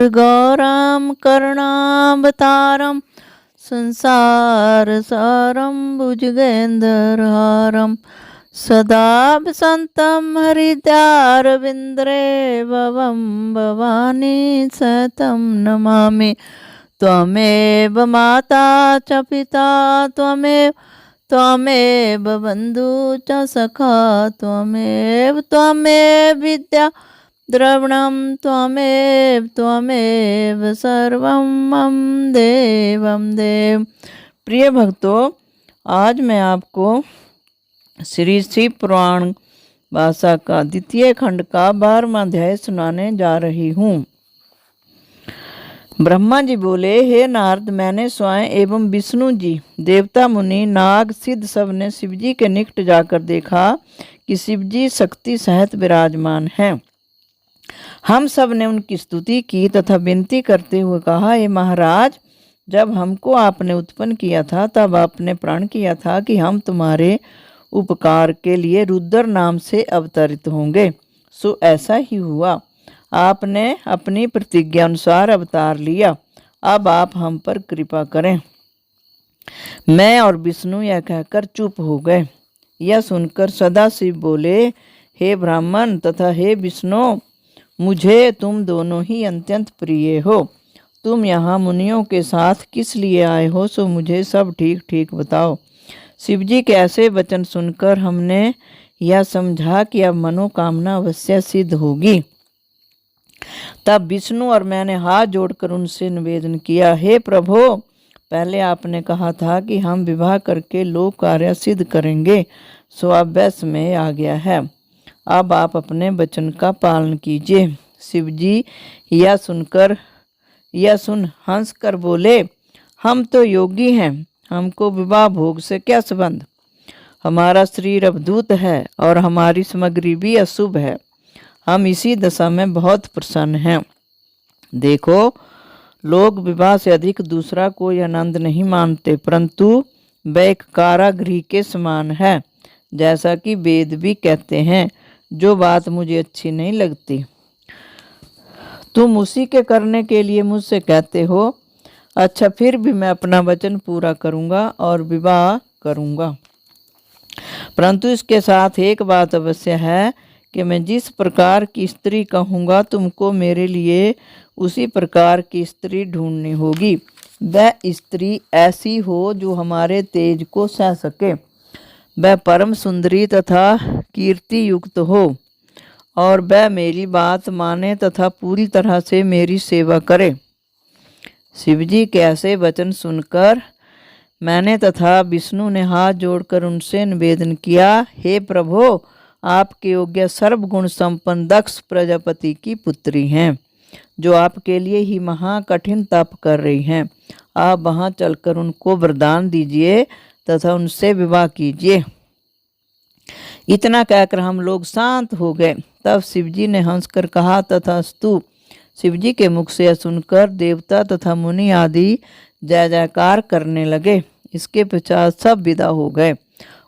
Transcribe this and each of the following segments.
गौरम करुणावतारम संसारसारं भुजगेन्द्रहारं सदा वसन्तं हृदयारविन्द्रे भवं भवानी सतं नमामि। त्वमेव माता च पिता त्वमेव बन्धु च सखा त्वमेव विद्या द्रविणं त्वमेव सर्वं मम देवं देव। प्रिय भक्तों, आज मैं आपको श्री शिव पुराण भाषा का द्वितीय खंड का 12वां अध्याय सुनाने जा रही हूँ। ब्रह्मा जी बोले, हे नारद, मैंने स्वयं एवं विष्णु जी, देवता, मुनि, नाग, सिद्ध सब ने शिव जी के निकट जाकर देखा कि शिव जी शक्ति सहित विराजमान हैं। हम सब ने उनकी स्तुति की तथा विनती करते हुए कहा, हे महाराज, जब हमको आपने उत्पन्न किया था तब आपने प्रण किया था कि हम तुम्हारे उपकार के लिए रुद्र नाम से अवतरित होंगे। सो ऐसा ही हुआ। आपने अपनी प्रतिज्ञा अनुसार अवतार लिया। अब आप हम पर कृपा करें। मैं और विष्णु यह कहकर चुप हो गए। यह सुनकर सदाशिव बोले, हे ब्राह्मण तथा हे विष्णु, मुझे तुम दोनों ही अत्यंत प्रिय हो। तुम यहाँ मुनियों के साथ किस लिए आए हो, सो मुझे सब ठीक ठीक बताओ। शिव जी के ऐसे वचन सुनकर हमने यह समझा कि अब मनोकामना अवश्य सिद्ध होगी। तब विष्णु और मैंने हाथ जोड़कर उनसे निवेदन किया, हे प्रभु, पहले आपने कहा था कि हम विवाह करके लोक कार्य सिद्ध करेंगे, सो अब वह समय आ गया है। अब आप अपने वचन का पालन कीजिए। शिव जी यह सुन हंस कर बोले, हम तो योगी हैं, हमको विवाह भोग से क्या संबंध। हमारा शरीर अवधूत है और हमारी सामग्री भी अशुभ है। हम इसी दशा में बहुत प्रसन्न हैं। देखो, लोग विवाह से अधिक दूसरा कोई आनंद नहीं मानते, परंतु वह एक कारागृह के समान है, जैसा कि वेद भी कहते हैं। जो बात मुझे अच्छी नहीं लगती, तुम उसी के करने के लिए मुझसे कहते हो। अच्छा, फिर भी मैं अपना वचन पूरा करूंगा और विवाह करूंगा, परंतु इसके साथ एक बात अवश्य है कि मैं जिस प्रकार की स्त्री कहूँगा, तुमको मेरे लिए उसी प्रकार की स्त्री ढूंढनी होगी। वह स्त्री ऐसी हो जो हमारे तेज को सह सके, वह परम सुंदरी तथा कीर्ति युक्त हो, और वह मेरी बात माने तथा पूरी तरह से मेरी सेवा करे। शिव जी के ऐसे वचन सुनकर मैंने तथा विष्णु ने हाथ जोड़कर उनसे निवेदन किया, हे प्रभु, आपके योग्य सर्वगुण संपन्न दक्ष प्रजापति की पुत्री हैं, जो आपके लिए ही महाकठिन तप कर रही हैं। आप वहाँ चलकर उनको वरदान दीजिए तथा उनसे विवाह कीजिए। इतना कहकर हम लोग शांत हो गए। तब शिवजी ने हंसकर कहा तथास्तु। शिवजी के मुख से सुनकर देवता तथा मुनि आदि जय जयकार करने लगे। इसके पश्चात सब विदा हो गए।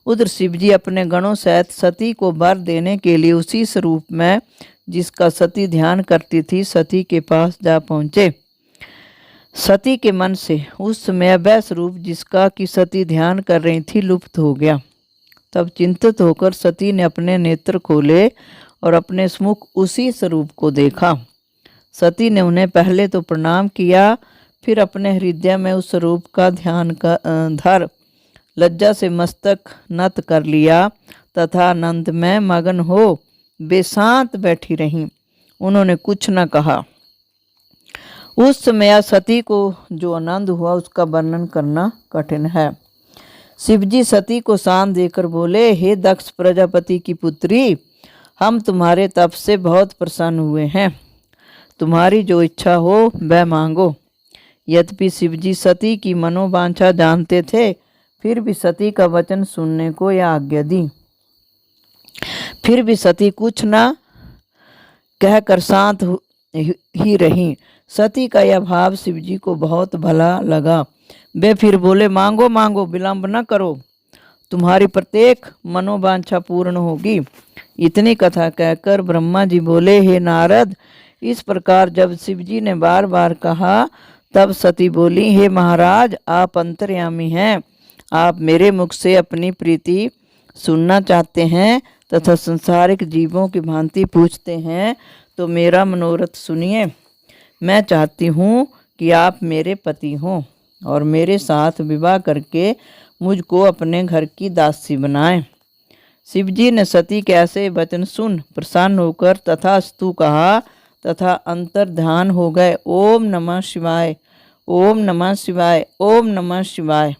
उधर शिवजी अपने गणों सहित सती को वर देने के लिए उसी स्वरूप में जिसका सती ध्यान करती थी, सती के पास जा पहुँचे। सती के मन से उस समय वह स्वरूप जिसका कि सती ध्यान कर रही थी लुप्त हो गया। तब चिंतित होकर सती ने अपने नेत्र खोले और अपने सम्मुख उसी स्वरूप को देखा। सती ने उन्हें पहले तो प्रणाम किया, फिर अपने हृदय में उस स्वरूप का ध्यान धर लज्जा से मस्तक नत कर लिया तथा आनंद में मगन हो बेशांत बैठी रहीं। उन्होंने कुछ न कहा। उस समय सती को जो आनंद हुआ उसका वर्णन करना कठिन है। शिवजी सती को शांत देकर बोले, हे दक्ष प्रजापति की पुत्री, हम तुम्हारे तप से बहुत प्रसन्न हुए हैं। तुम्हारी जो इच्छा हो वह मांगो। यद्यपि शिवजी सती की मनोवांछा जानते थे, फिर भी सती का वचन सुनने को यह आज्ञा दी। फिर भी सती कुछ न कहकर शांत ही रही। सती का यह भाव शिवजी को बहुत भला लगा। वे फिर बोले, मांगो मांगो, विलंब न करो, तुम्हारी प्रत्येक मनोवांछा पूर्ण होगी। इतनी कथा कहकर ब्रह्मा जी बोले, हे नारद, इस प्रकार जब शिवजी ने बार बार कहा तब सती बोली, हे महाराज, आप अंतर्यामी हैं। आप मेरे मुख से अपनी प्रीति सुनना चाहते हैं तथा संसारिक जीवों की भांति पूछते हैं, तो मेरा मनोरथ सुनिए। मैं चाहती हूँ कि आप मेरे पति हों और मेरे साथ विवाह करके मुझको अपने घर की दासी बनाएं। शिवजी ने सती के ऐसे वचन सुन प्रसन्न होकर तथास्तु कहा तथा अंतर ध्यान हो गए। ओम नमः शिवाय, ओम नमः शिवाय, ओम नमः शिवाय।